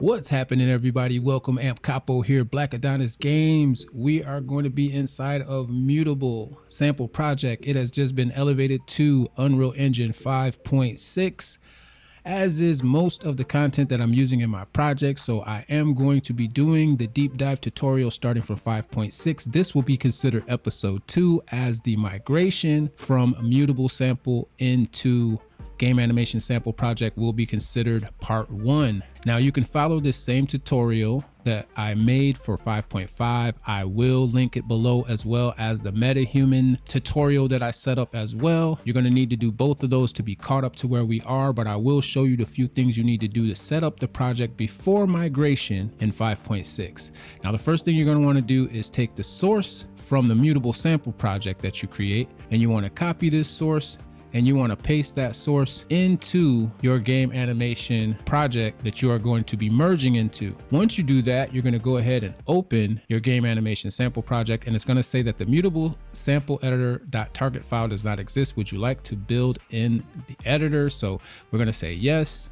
What's happening, everybody? Welcome, Amp Capo here, Black Adonis Games. We are going to be inside of Mutable sample project. It has just been elevated to Unreal Engine 5.6, as is most of the content that I'm using in my project. So I am going to be doing the deep dive tutorial starting from 5.6. This will be considered episode 2, as the migration from Mutable sample into game animation sample project will be considered part 1. Now you can follow this same tutorial that I made for 5.5. I will link it below, as well as the Metahuman tutorial that I set up as well. You're going to need to do both of those to be caught up to where we are, but I will show you the few things you need to do to set up the project before migration in 5.6. Now the first thing you're going to want to do is take the source from the Mutable sample project that you create, and you want to copy this source and you want to paste that source into your game animation project that you are going to be merging into. Once you do that, you're going to go ahead and open your game animation sample project, and it's going to say that the mutable sample editor.target file does not exist. Would you like to build in the editor? So we're going to say yes,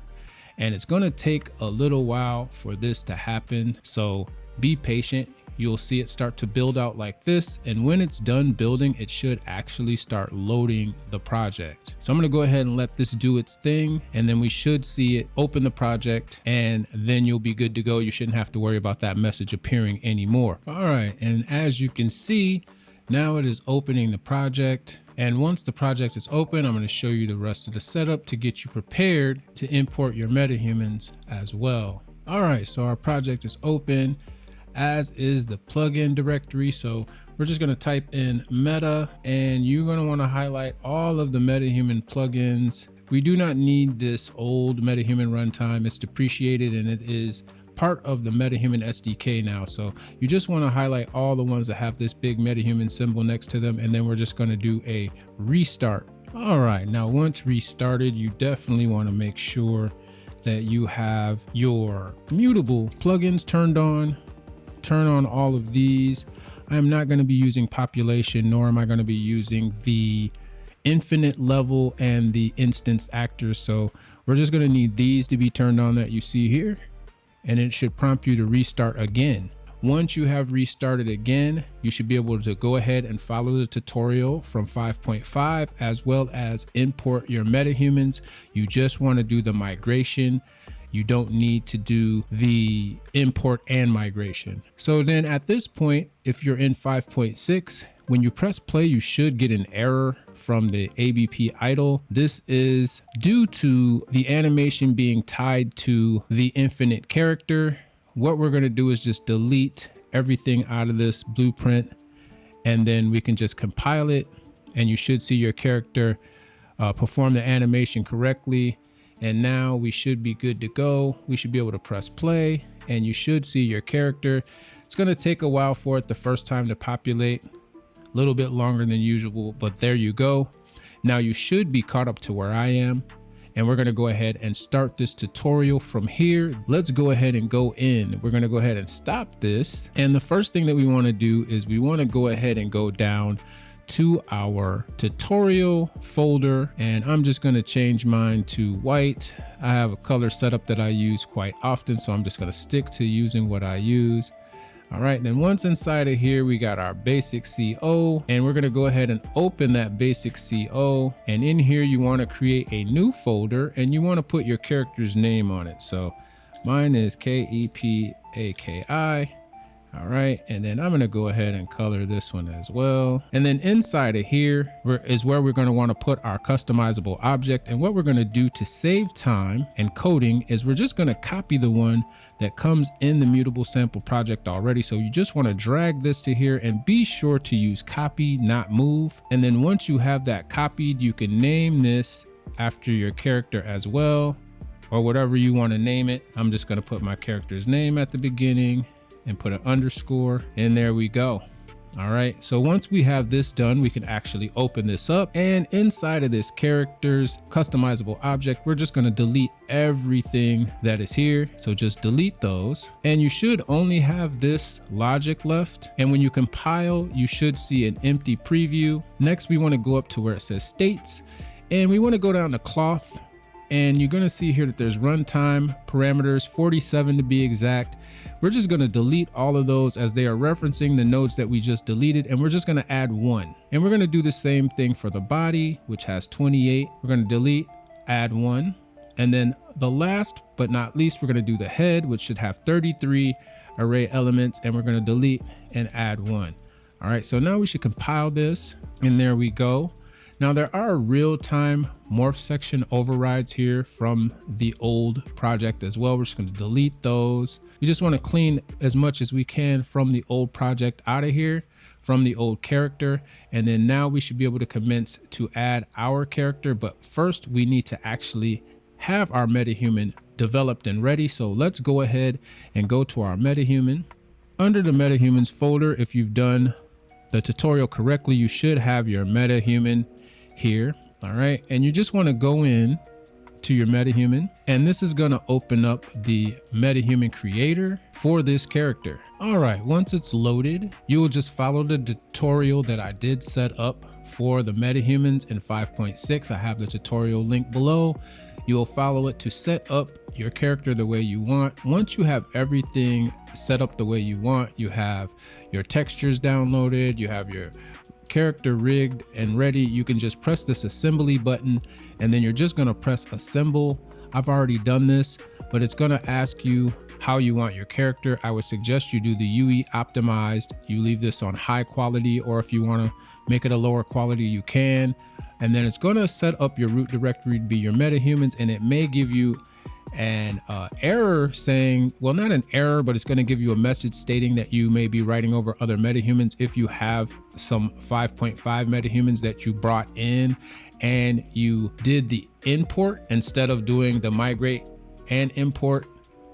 and it's going to take a little while for this to happen, so be patient. You'll see it start to build out like this, and when it's done building, it should actually start loading the project. So I'm going to go ahead and let this do its thing, and then we should see it open the project, and then you'll be good to go. You shouldn't have to worry about that message appearing anymore. All right, and as you can see, now it is opening the project. And once the project is open, I'm going to show you the rest of the setup to get you prepared to import your metahumans as well. All right, so our project is open, as is the plugin directory. So we're just going to type in meta, and you're going to want to highlight all of the Metahuman plugins. We do not need this old Metahuman runtime. It's depreciated and it is part of the Metahuman SDK now. So you just want to highlight all the ones that have this big Metahuman symbol next to them, and then we're just going to do a restart. All right, now once restarted, you definitely want to make sure that you have your Mutable plugins turned on. Turn on all of these. I am not going to be using population, nor am I going to be using the infinite level and the instance actors. So we're just going to need these to be turned on that you see here, and it should prompt you to restart again. Once you have restarted again, you should be able to go ahead and follow the tutorial from 5.5, as well as import your metahumans. You just want to do the migration. You don't need to do the import and migration. So then at this point, if you're in 5.6, when you press play, you should get an error from the ABP idle. This is due to the animation being tied to the infinite character. What we're going to do is just delete everything out of this blueprint, and then we can just compile it, and you should see your character perform the animation correctly. And now we should be good to go. We should be able to press play, and you should see your character. It's going to take a while for it the first time to populate, a little bit longer than usual, but there you go. Now you should be caught up to where I am, and we're going to go ahead and start this tutorial from here. Let's go ahead and go in. We're going to go ahead and stop this. And the first thing that we want to do is we want to go ahead and go down to our tutorial folder, and I'm just going to change mine to white. I have a color setup that I use quite often, so I'm just going to stick to using what I use. All right, then once inside of here, we got our basic CO, and we're going to go ahead and open that basic CO. And in here, you want to create a new folder, and you want to put your character's name on it. So mine is KEPAKI. All right, and then I'm going to go ahead and color this one as well. And then inside of here is where we're going to want to put our customizable object. And what we're going to do to save time and coding is we're just going to copy the one that comes in the Mutable sample project already. So you just want to drag this to here, and be sure to use copy, not move. And then once you have that copied, you can name this after your character as well, or whatever you want to name it. I'm just going to put my character's name at the beginning and put an underscore, and there we go. All right, so once we have this done, we can actually open this up, and inside of this character's customizable object, we're just going to delete everything that is here. So just delete those, and you should only have this logic left. And when you compile, you should see an empty preview. Next, we want to go up to where it says states, and we want to go down to cloth, And you're going to see here that there's runtime parameters, 47 to be exact. We're just going to delete all of those as they are referencing the nodes that we just deleted, and we're just going to add 1. And we're going to do the same thing for the body, which has 28. We're going to delete, add 1. And then the last but not least, we're going to do the head, which should have 33 array elements, and we're going to delete and add 1. All right, so now we should compile this, and there we go. Now there are real-time morph section overrides here from the old project as well. We're just going to delete those. We just want to clean as much as we can from the old project out of here, from the old character. And then now we should be able to commence to add our character. But first we need to actually have our metahuman developed and ready. So let's go ahead and go to our metahuman. Under the metahumans folder, if you've done the tutorial correctly, you should have your metahuman here. All right, and you just want to go in to your metahuman, and this is going to open up the metahuman creator for this character. All right, once it's loaded, you will just follow the tutorial that I did set up for the metahumans in 5.6. I have the tutorial link below. You will follow it to set up your character the way you want. Once you have everything set up the way you want, you have your textures downloaded, you have your character rigged and ready, you can just press this assembly button, and then you're just going to press assemble. I've already done this, but it's going to ask you how you want your character. I would suggest you do the UE optimized. You leave this on high quality, or if you want to make it a lower quality, you can. And then it's going to set up your root directory to be your metahumans, and it may give you an error saying, well, not an error, but it's going to give you a message stating that you may be writing over other metahumans if you have some 5.5 metahumans that you brought in and you did the import instead of doing the migrate and import,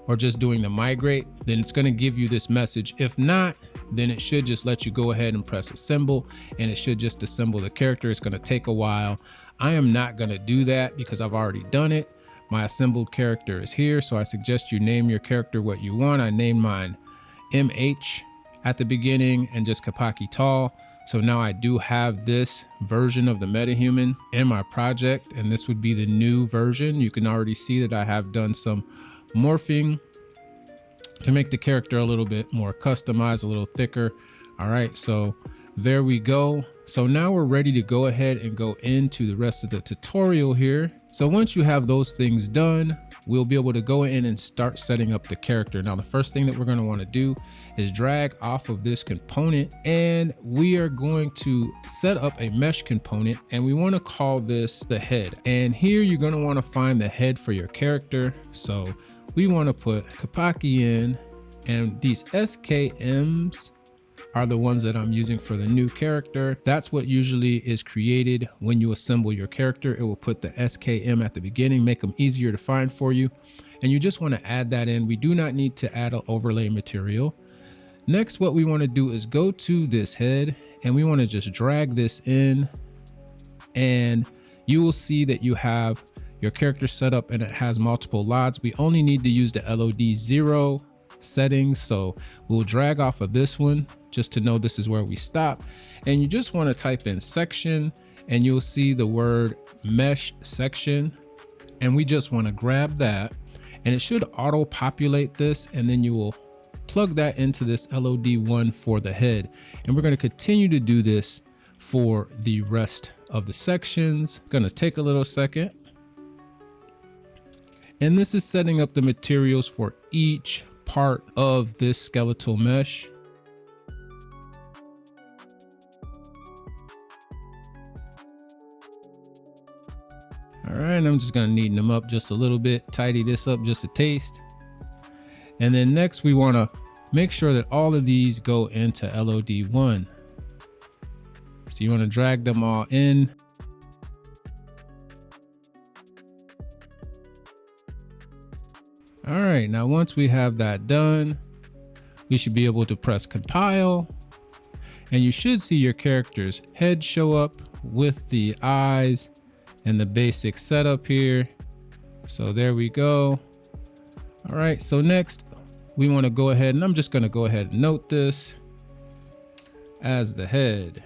or just doing the migrate, then it's going to give you this message. If not, then it should just let you go ahead and press assemble, and it should just assemble the character. It's going to take a while. I am not going to do that because I've already done it. My assembled character is here, so I suggest you name your character what you want. I named mine MH at the beginning and just Kapaki Tall. So now I do have this version of the metahuman in my project, and this would be the new version. You can already see that I have done some morphing to make the character a little bit more customized, a little thicker. All right, so there we go. So now we're ready to go ahead and go into the rest of the tutorial here. So once you have those things done, we'll be able to go in and start setting up the character. Now, the first thing that we're going to want to do is drag off of this component, and we are going to set up a mesh component, and we want to call this the head. And here you're going to want to find the head for your character. So we want to put Kapaki in, and these SKMs are the ones that I'm using for the new character. That's what usually is created when you assemble your character. It will put the SKM at the beginning, make them easier to find for you. And you just want to add that in. We do not need to add an overlay material. Next, what we want to do is go to this head, and we want to just drag this in, and you will see that you have your character set up and it has multiple LODs. We only need to use the LOD 0 settings. So we'll drag off of this one just to know this is where we stop. And you just want to type in section, and you'll see the word mesh section. And we just want to grab that, and it should auto populate this. And then you will plug that into this LOD1 for the head. And we're going to continue to do this for the rest of the sections. Going to take a little second. And this is setting up the materials for each part of this skeletal mesh. All right, I'm just gonna neaten them up just a little bit, tidy this up just a taste. And then next we wanna make sure that all of these go into LOD1. So you wanna drag them all in. All right, now once we have that done, we should be able to press compile, and you should see your character's head show up with the eyes and the basic setup here. So there we go. All right, so next we want to go ahead, and I'm just going to go ahead and note this as the head.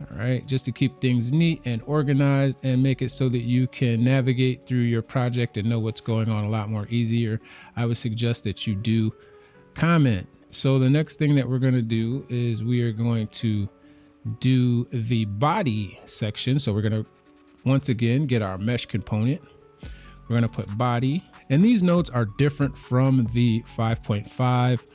All All right, just to keep things neat and organized and make it so that you can navigate through your project and know what's going on a lot more easier, I would suggest that you do comment. So the next thing that we're going to do is we are going to do the body section. So we're going to once again get our mesh component. We're going to put body, and these nodes are different from the 5.5.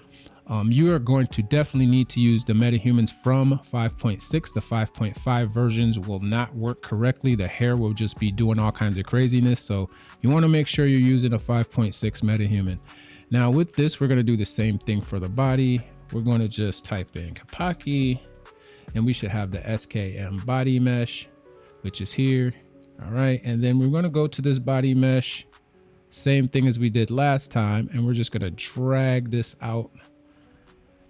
You are going to definitely need to use the metahumans from 5.6. The 5.5 versions will not work correctly. The hair will just be doing all kinds of craziness. So you want to make sure you're using a 5.6 metahuman. Now with this, we're going to do the same thing for the body. We're going to just type in Kapaki, and we should have the SKM body mesh, which is here. All right. And then we're going to go to this body mesh, same thing as we did last time. And we're just going to drag this out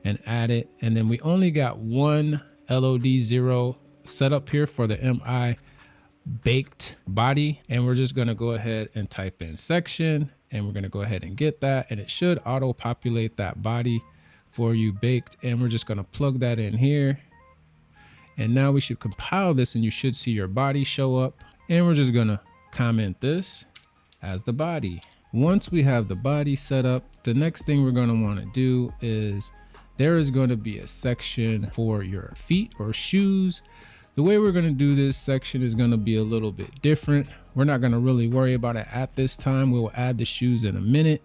and add it. And then we only got one LOD0 set up here for the MI baked body. And we're just going to go ahead and type in section, and we're going to go ahead and get that. And it should auto populate that body for you baked. And we're just going to plug that in here. And now we should compile this, and you should see your body show up. And we're just going to comment this as the body. Once we have the body set up, the next thing we're going to want to do is there is going to be a section for your feet or shoes. The way we're going to do this section is going to be a little bit different. We're not going to really worry about it at this time. We'll add the shoes in a minute,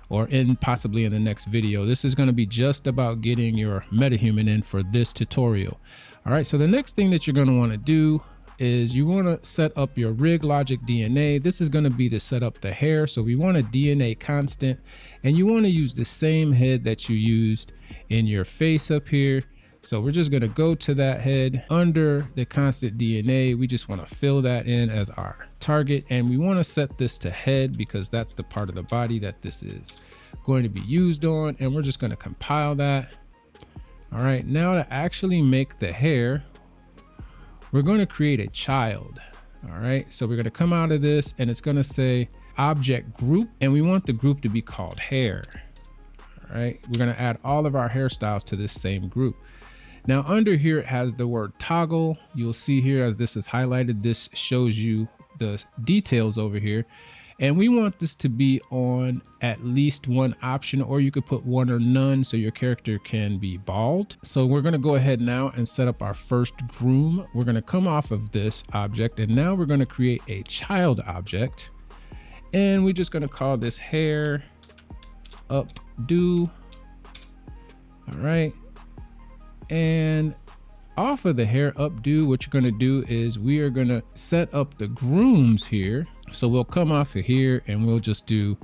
or possibly in the next video. This is going to be just about getting your metahuman in for this tutorial. All right, so the next thing that you're going to want to do is you want to set up your rig logic DNA. This is going to be to set up the hair. So we want a DNA constant, and you want to use the same head that you used in your face up here. So we're just going to go to that head under the constant DNA. We just want to fill that in as our target, and we want to set this to head because that's the part of the body that this is going to be used on. And we're just going to compile that. All right, now to actually make the hair, we're going to create a child. All right, so we're going to come out of this, and it's going to say object group, and we want the group to be called hair. All right, we're going to add all of our hairstyles to this same group. Now under here, it has the word toggle. You'll see here as this is highlighted, this shows you the details over here. And we want this to be on at least one option, or you could put one or none so your character can be bald. So we're going to go ahead now and set up our first groom. We're going to come off of this object, and now we're going to create a child object. And we're just going to call this hair updo. All right. And off of the hair updo, what you're going to do is we are going to set up the grooms here. So we'll come off of here, and we'll just do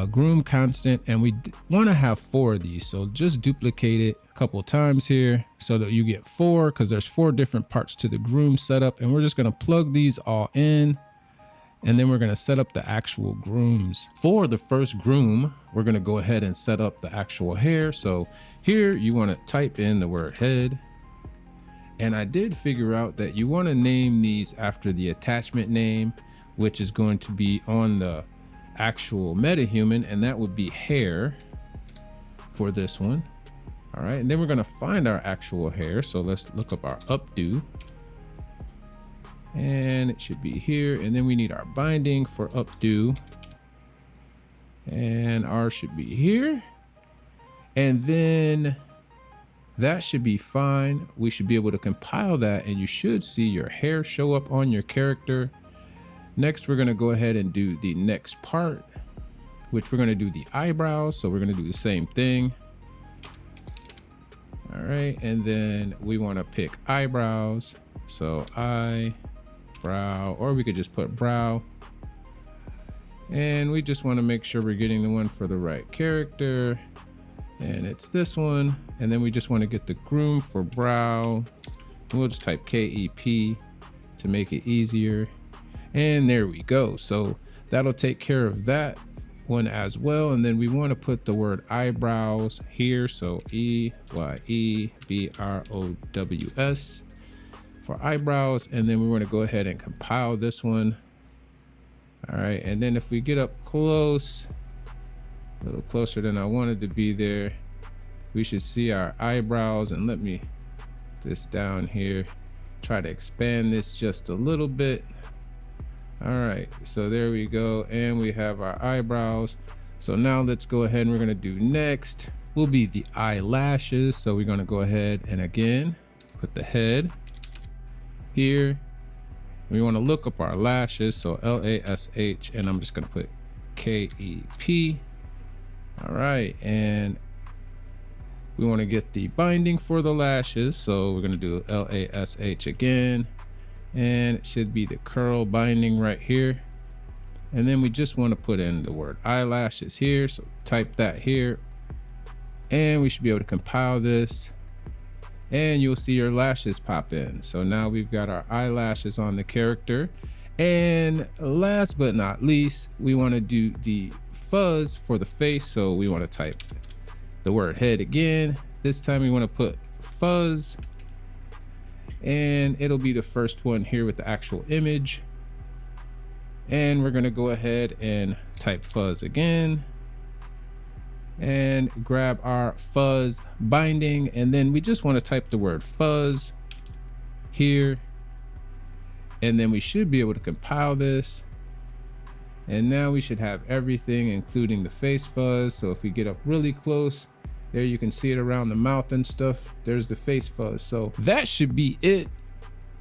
groom constant, and we want to have 4 of these. So just duplicate it a couple of times here so that you get 4, because there's 4 different parts to the groom setup. And we're just going to plug these all in, and then we're going to set up the actual grooms. For the first groom, we're going to go ahead and set up the actual hair. So here you want to type in the word head. And I did figure out that you want to name these after the attachment name, which is going to be on the actual metahuman, and that would be hair for this one. All right, and then we're going to find our actual hair. So let's look up our updo, and it should be here. And then we need our binding for updo, and ours should be here. And then that should be fine. We should be able to compile that, and you should see your hair show up on your character. Next, we're going to go ahead and do the next part, which we're going to do the eyebrows. So we're going to do the same thing. All right. And then we want to pick eyebrows. So eyebrow, or we could just put brow. And we just want to make sure we're getting the one for the right character. And it's this one. And then we just want to get the groom for brow. We'll just type KEP to make it easier. And there we go. So that'll take care of that one as well. And then we want to put the word eyebrows here. So EYEBROWS for eyebrows. And then we want to go ahead and compile this one. All right. And then if we get up close, a little closer than I wanted to be there, we should see our eyebrows. And let me put this down here. try to expand this just a little bit. All right, so there we go. And we have our eyebrows. So now let's go ahead and we're gonna do next will be the eyelashes. So we're gonna go ahead and again, put the head here. We wanna look up our lashes. So LASH, and I'm just gonna put KEP. All right, and we wanna get the binding for the lashes. So we're gonna do LASH again. And it should be the curl binding right here. And then we just want to put in the word eyelashes here. So type that here. And we should be able to compile this. And you'll see your lashes pop in. So now we've got our eyelashes on the character. And last but not least, we want to do the fuzz for the face. So we want to type the word head again. This time we want to put fuzz. And it'll be the first one here with the actual image. And we're going to go ahead and type fuzz again and grab our fuzz binding. And then we just want to type the word fuzz here. And then we should be able to compile this. And now we should have everything, including the face fuzz. So if we get up really close, there you can see it around the mouth and stuff. There's the face fuzz. So that should be it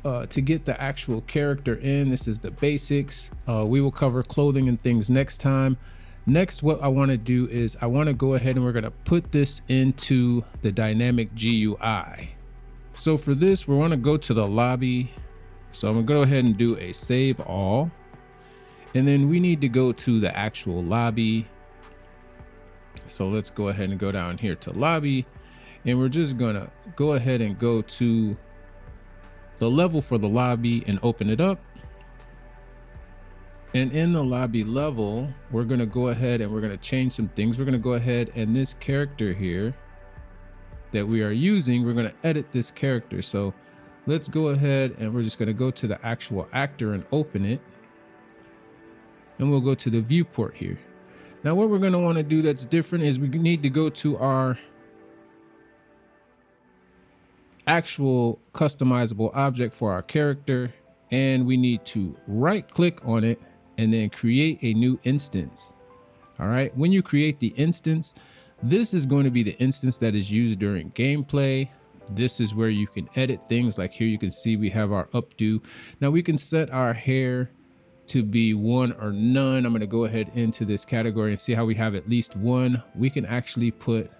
to get the actual character in. This is the basics. We will cover clothing and things next time. Next, what I want to do is I want to go ahead and we're going to put this into the dynamic GUI. So for this, we want to go to the lobby. So I'm going to go ahead and do a save all. And then we need to go to the actual lobby. So let's go ahead and go down here to lobby, and we're just gonna go ahead and go to the level for the lobby and open it up. And in the lobby level, we're gonna go ahead and we're gonna change some things. We're gonna go ahead and this character here that we are using, we're gonna edit this character. So let's go ahead and we're just gonna go to the actual actor and open it. And we'll go to the viewport here. Now what we're going to want to do that's different is we need to go to our actual customizable object for our character, and we need to right click on it and then create a new instance. All right, when you create the instance, this is going to be the instance that is used during gameplay. This is where you can edit things. Like here you can see we have our updo. Now we can set our hair to be 1 or none. I'm going to go ahead into this category and see how we have at least 1. We can actually put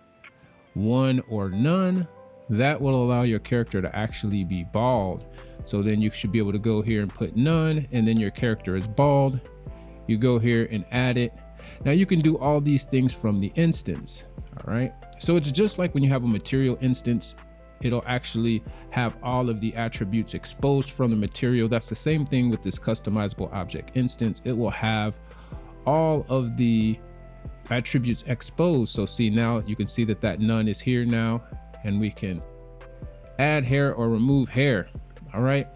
1 or none. That will allow your character to actually be bald. So then you should be able to go here and put none, and then your character is bald. You go here and add it. Now you can do all these things from the instance. All right. So it's just like when you have a material instance, it'll actually have all of the attributes exposed from the material. That's the same thing with this customizable object instance. It will have all of the attributes exposed. So see, now you can see that that none is here now, and we can add hair or remove hair. All right.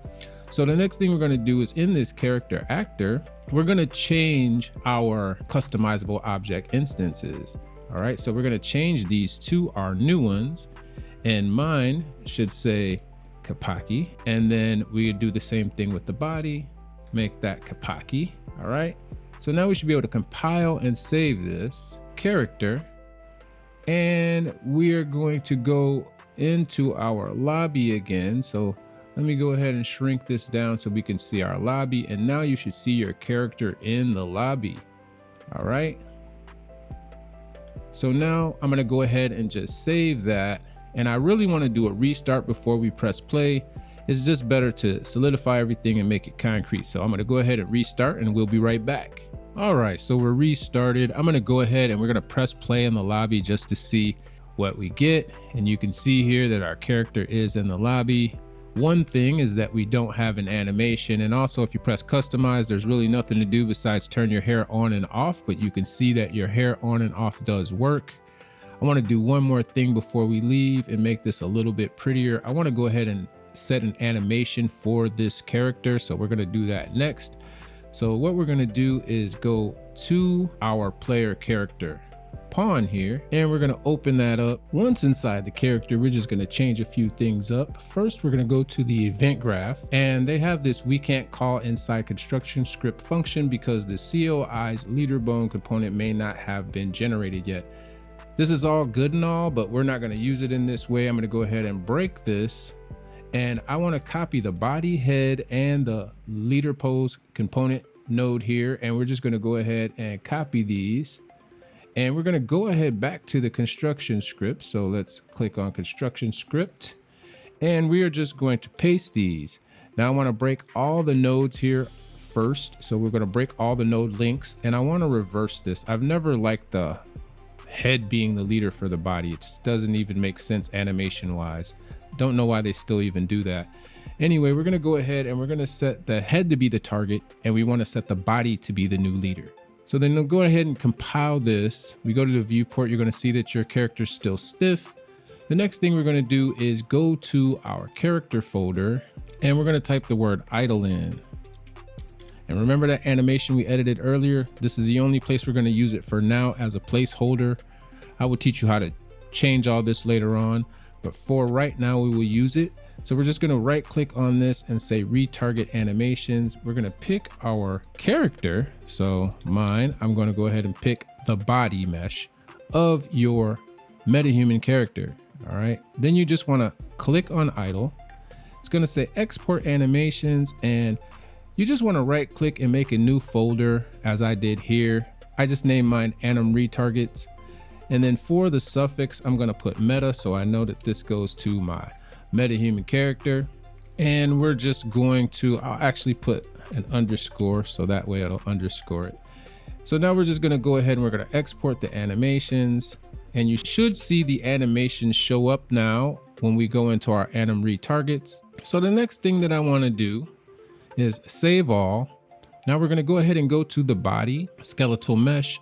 So the next thing we're going to do is in this character actor, we're going to change our customizable object instances. All right. So we're going to change these to our new ones. And mine should say Kapaki. And then we do the same thing with the body, make that Kapaki. All right. So now we should be able to compile and save this character. And we are going to go into our lobby again. So let me go ahead and shrink this down so we can see our lobby. And now you should see your character in the lobby. All right. So now I'm going to go ahead and just save that. And I really want to do a restart before we press play. It's just better to solidify everything and make it concrete. So I'm going to go ahead and restart, and we'll be right back. All right, so we're restarted. I'm going to go ahead and we're going to press play in the lobby just to see what we get. And you can see here that our character is in the lobby. One thing is that we don't have an animation. And also if you press customize, there's really nothing to do besides turn your hair on and off, but you can see that your hair on and off does work. I want to do one more thing before we leave and make this a little bit prettier. I want to go ahead and set an animation for this character. So we're going to do that next. So what we're going to do is go to our player character pawn here, and we're gonna open that up. Once inside the character, we're just gonna change a few things up. First, we're gonna go to the event graph, and they have this we can't call inside construction script function because the COI's leader bone component may not have been generated yet. This is all good and all, but we're not gonna use it in this way. I'm gonna go ahead and break this, and I wanna copy the body, head, and the leader pose component node here, and we're just gonna go ahead and copy these. And we're gonna go ahead back to the construction script. So let's click on construction script, and we are just going to paste these. Now I wanna break all the nodes here first. So we're gonna break all the node links, and I wanna reverse this. I've never liked the head being the leader for the body. It just doesn't even make sense animation wise. Don't know why they still even do that. Anyway, we're gonna go ahead and we're gonna set the head to be the target, and we wanna set the body to be the new leader. So then we'll go ahead and compile this. We go to the viewport, you're gonna see that your character's still stiff. The next thing we're gonna do is go to our character folder, and we're gonna type the word idle in. And remember that animation we edited earlier? This is the only place we're gonna use it for now as a placeholder. I will teach you how to change all this later on, but for right now, we will use it. So we're just gonna right click on this and say retarget animations. We're gonna pick our character. So mine, I'm gonna go ahead and pick the body mesh of your metahuman character, all right? Then you just wanna click on idle. It's gonna say export animations, and you just wanna right click and make a new folder as I did here. I just named mine anim retargets. And then for the suffix, I'm gonna put meta, so I know that this goes to my metahuman character. And we're just going to, I'll actually put an underscore, so that way it'll underscore it. So now we're just gonna go ahead and we're gonna export the animations, and you should see the animations show up now when we go into our anim retargets. So the next thing that I wanna do is save all. Now we're gonna go ahead and go to the body, skeletal mesh,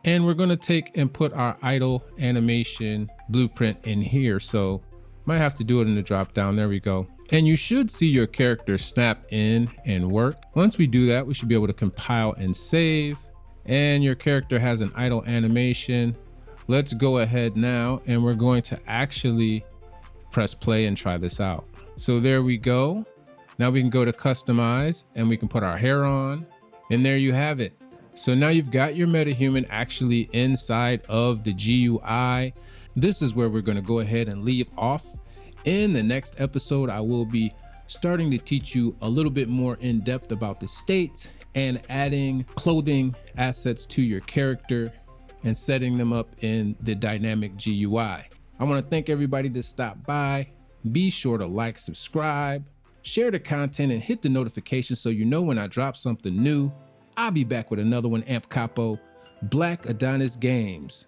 and we're gonna take and put our idle animation blueprint in here. So might have to do it in the drop down. There we go. And you should see your character snap in and work. Once we do that, we should be able to compile and save. And your character has an idle animation. Let's go ahead now, and we're going to actually press play and try this out. So there we go. Now we can go to customize, and we can put our hair on, and there you have it. So now you've got your metahuman actually inside of the GUI. This is where we're going to go ahead and leave off. In the next episode, I will be starting to teach you a little bit more in depth about the states and adding clothing assets to your character and setting them up in the dynamic GUI. I want to thank everybody that stopped by. Be sure to like, subscribe, share the content, and hit the notification so you know when I drop something new. I'll be back with another one, Amp Capo, Black Adonis Games.